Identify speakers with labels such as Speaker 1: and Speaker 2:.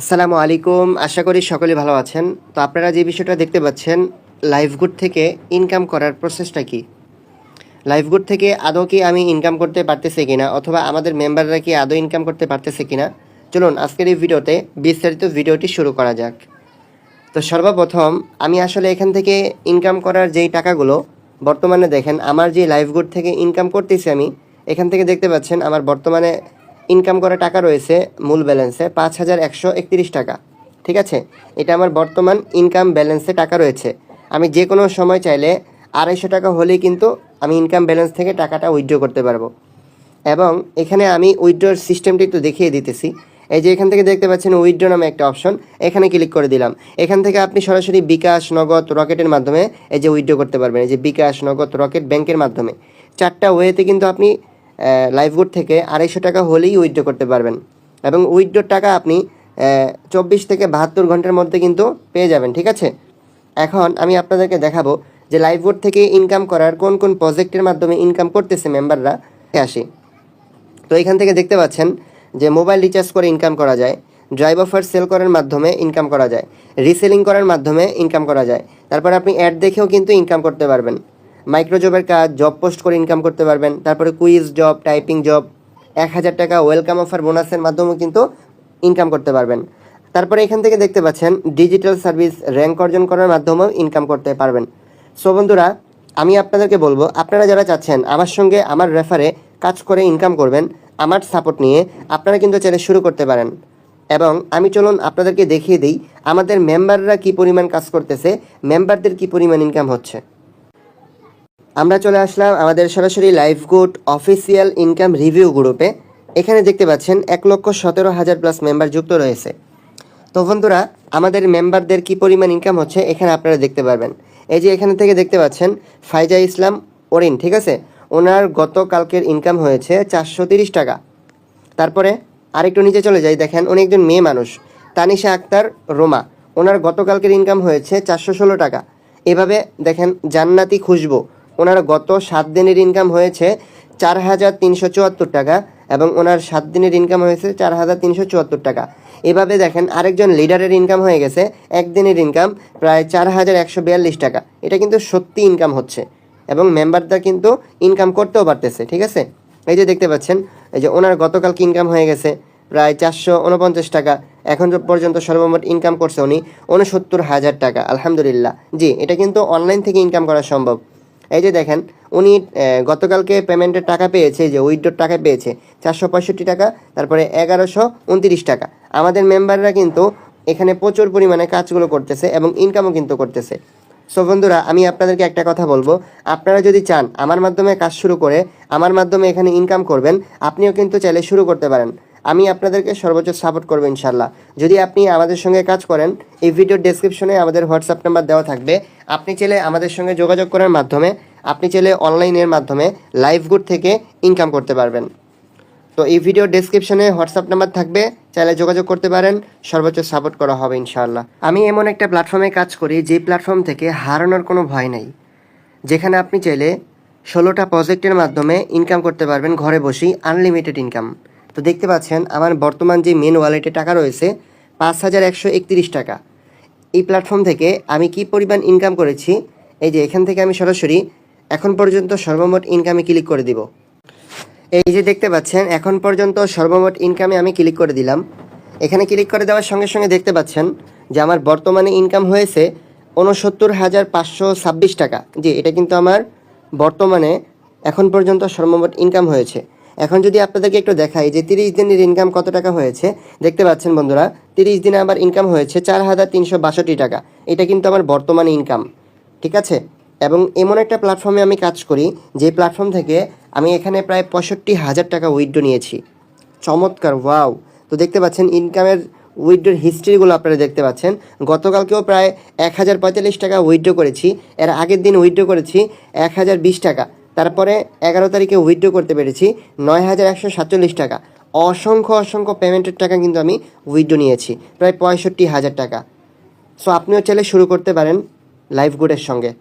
Speaker 1: আসসালামু আলাইকুম। আশা করি সকলে ভালো আছেন। তো আপনারা যে বিষয়টা দেখতে পাচ্ছেন, লাইভগুড থেকে ইনকাম করার প্রসেসটা কি? লাইভগুড থেকে আদৌ কি আমি ইনকাম করতে পারতেছি কিনা, অথবা আমাদের মেম্বাররা কি আদৌ ইনকাম করতে পারতেছে কিনা, চলুন আজকের এই ভিডিওতে বিস্তারিত ভিডিওটি শুরু করা যাক। তো সর্বপ্রথম আমি আসলে এখান থেকে ইনকাম করার যেই টাকাগুলো বর্তমানে দেখেন, আমার যে লাইভগুড থেকে ইনকাম করতেছি আমি, এখান থেকে দেখতে পাচ্ছেন আমার বর্তমানে ইনকাম করা টাকা রয়েছে মূল ব্যালেন্সে ৫,১৩১ টাকা। ঠিক আছে, এটা আমার বর্তমান ইনকাম ব্যালেন্সে টাকা রয়েছে। আমি যে কোনো সময় চাইলে ২৫০ টাকা হলেই কিন্তু আমি ইনকাম ব্যালেন্স থেকে টাকাটা উইথড্র করতে পারবো। এবং এখানে আমি উইথড্রর সিস্টেমটি একটু দেখিয়ে দিতেছি। এই যে এখান থেকে দেখতে পাচ্ছেন উইথড্র নামে একটা অপশন, এখানে ক্লিক করে দিলাম। এখান থেকে আপনি সরাসরি বিকাশ, নগদ, রকেটের মাধ্যমে এই যে উইথড্র করতে পারবেন। এই যে বিকাশ, নগদ, রকেট, ব্যাংকের মাধ্যমে 4টা ওয়েতে কিন্তু আপনি লাইভগুড থেকে ২৫০ টাকা হলেই উইথড্র করতে পারবেন। এবং উইথড্রর টাকা আপনি ২৪ থেকে ৭২ ঘন্টার মধ্যে কিন্তু পেয়ে যাবেন। ঠিক আছে, এখন আমি আপনাদেরকে দেখাবো যে লাইভগুড থেকে ইনকাম করার কোন কোন প্রজেক্টের মাধ্যমে ইনকাম করতেছে মেম্বাররা। আসি, তো এখান থেকে দেখতে পাচ্ছেন যে মোবাইল রিচার্জ করে ইনকাম করা যায়, ড্রাইভ অফার সেল করার মাধ্যমে ইনকাম করা যায়, রিসেলিং করার মাধ্যমে ইনকাম করা যায়। তারপরে আপনি অ্যাড দেখেও কিন্তু ইনকাম করতে পারবেন। মাইক্রো জবের কাজ, জব পোস্ট করে ইনকাম করতে পারবেন। তারপরে কুইজ জব, টাইপিং জব, ১,০০০ টাকা ওয়েলকাম অফার বোনাসের মাধ্যমেও কিন্তু ইনকাম করতে পারবেন। তারপরে এখান থেকে দেখতে পাচ্ছেন ডিজিটাল সার্ভিস র্যাঙ্ক অর্জন করার মাধ্যমেও ইনকাম করতে পারবেন। সো বন্ধুরা, আমি আপনাদেরকে বলবো, আপনারা যারা চাচ্ছেন আমার সঙ্গে আমার রেফারে কাজ করে ইনকাম করবেন, আমার সাপোর্ট নিয়ে আপনারা কিন্তু চাইলে শুরু করতে পারেন। এবং আমি চলুন আপনাদেরকে দেখিয়ে দিই আমাদের মেম্বাররা কি পরিমাণ কাজ করতেছে, মেম্বারদের কি পরিমাণ ইনকাম হচ্ছে। আমরা চলে আসলাম আমাদের সরাসরি লাইভগুড অফিসিয়াল ইনকাম রিভিউ গ্রুপে। এখানে দেখতে পাচ্ছেন ১,১৭,০০০ প্লাস মেম্বার যুক্ত রয়েছে। তো বন্ধুরা, আমাদের মেম্বারদের কি পরিমাণ ইনকাম হচ্ছে এখানে আপনারা দেখতে পারবেন। এই যে এখানে থেকে দেখতে পাচ্ছেন ফাইজা ইসলাম ওরিন, ঠিক আছে, ওনার গতকালকের ইনকাম হয়েছে ৪৩০ টাকা। তারপরে আরেকটু নিচে চলে যাই, দেখেন উনি একজন মেয়ে মানুষ, তানিশা আক্তার রোমা, ওনার গতকালকের ইনকাম হয়েছে ৪১৬ টাকা। এভাবে দেখেন জান্নাতি খুশবু, ওনার গত 7 দিনের ইনকাম হয়েছে ৪,৩৭৪ টাকা, এবং ওনার 7 দিনের ইনকাম হয়েছে ৪,৩৭৪ টাকা। এভাবে দেখেন আরেকজন লিডারের ইনকাম হয়ে গেছে একদিনের ইনকাম প্রায় ৪,১৪২ টাকা। এটা কিন্তু সত্যি ইনকাম হচ্ছে, এবং মেম্বাররা কিন্তু ইনকাম করতেও পারতেছে। ঠিক আছে, এই যে দেখতে পাচ্ছেন, এই যে ওনার গতকালকে ইনকাম হয়ে গেছে প্রায় ৪৪৯ টাকা। এখন পর্যন্ত সর্বমোট ইনকাম করছে উনি ৬৯,০০০ টাকা। আলহামদুলিল্লাহ, জি, এটা কিন্তু অনলাইন থেকে ইনকাম করা সম্ভব। এই যে দেখেন উনি গতকালকে পেমেন্টের টাকা পেয়েছে, যে উইথড্রর টাকা পেয়েছে ৪৬৫ টাকা, তারপরে ১১২৯ টাকা। আমাদের মেম্বাররা কিন্তু এখানে প্রচুর পরিমাণে কাজগুলো করতেছে এবং ইনকামও কিন্তু করতেছে। সো বন্ধুরা, আমি আপনাদেরকে একটা কথা বলবো, আপনারা যদি চান আমার মাধ্যমে কাজ শুরু করে আমার মাধ্যমে এখানে ইনকাম করবেন, আপনিও কিন্তু চাইলে শুরু করতে পারেন। আমি আপনাদেরকে সর্বোচ্চ সাপোর্ট করবো ইনশাল্লাহ। যদি আপনি আমাদের সঙ্গে কাজ করেন, এই ভিডিওর ডেসক্রিপশনে আমাদের হোয়াটসঅ্যাপ নাম্বার দেওয়া থাকবে। আপনি চাইলে আমাদের সঙ্গে যোগাযোগ করার মাধ্যমে আপনি চাইলে অনলাইনের মাধ্যমে লাইভগুড থেকে ইনকাম করতে পারবেন। তো এই ভিডিওর ডেসক্রিপশনে হোয়াটসঅ্যাপ নাম্বার থাকবে, চাইলে যোগাযোগ করতে পারেন, সর্বোচ্চ সাপোর্ট করা হবে ইনশাআল্লাহ। আমি এমন একটা প্ল্যাটফর্মে কাজ করি যে প্ল্যাটফর্ম থেকে হারানোর কোনো ভয় নাই, যেখানে আপনি চাইলে 16টা প্রজেক্টের মাধ্যমে ইনকাম করতে পারবেন ঘরে বসেই, আনলিমিটেড ইনকাম। তো দেখতে পাচ্ছেন আমার বর্তমান যে মেন ওয়ালেটে টাকা রয়েছে ৫,১৩১ টাকা। এই প্ল্যাটফর্ম থেকে আমি কি পরিমাণ ইনকাম করেছি, এই যে এখান থেকে আমি সরাসরি এখন পর্যন্ত সর্বমোট ইনকামে ক্লিক করে দিব। এই যে দেখতে পাচ্ছেন এখন পর্যন্ত সর্বমোট ইনকামে আমি ক্লিক করে দিলাম। এখানে ক্লিক করে দেওয়ার সঙ্গে সঙ্গে দেখতে পাচ্ছেন যে আমার বর্তমানে ইনকাম হয়েছে ৬৯,৫২৬ টাকা। জি, এটা কিন্তু আমার বর্তমানে এখন পর্যন্ত সর্বমোট ইনকাম হয়েছে। এখন যদি আপনাদেরকে একটু দেখাই যে 30 দিনের ইনকাম কত টাকা হয়েছে, দেখতে পাচ্ছেন বন্ধুরা 30 দিনে আমার ইনকাম হয়েছে ৪,৩৬২ টাকা। এটা কিন্তু আমার বর্তমানে ইনকাম। ঠিক আছে, এবং এমন একটা প্ল্যাটফর্মে আমি কাজ করি যে প্ল্যাটফর্ম থেকে আমি এখানে প্রায় ৬৫,০০০ টাকা উইথড্র নিয়েছি। চমৎকার, ওয়াও। তো দেখতে পাচ্ছেন ইনকামের উইথড্রর হিস্ট্রিগুলো আপনারা দেখতে পাচ্ছেন। গতকালকেও প্রায় ১,০৪৫ টাকা উইথড্র করেছি, এর আগের দিন উইথড্র করেছি ১,০২০ টাকা, তারপরে ১১ তারিখে উইথড্র করতে পেরেছি ৯,১৪৭ টাকা। অসংখ্য অসংখ্য পেমেন্টের টাকা কিন্তু আমি উইথড্র নিয়েছি, প্রায় ৬৫,০০০ টাকা। সো আপনিও চাইলে শুরু করতে পারেন লাইভগুডের সঙ্গে।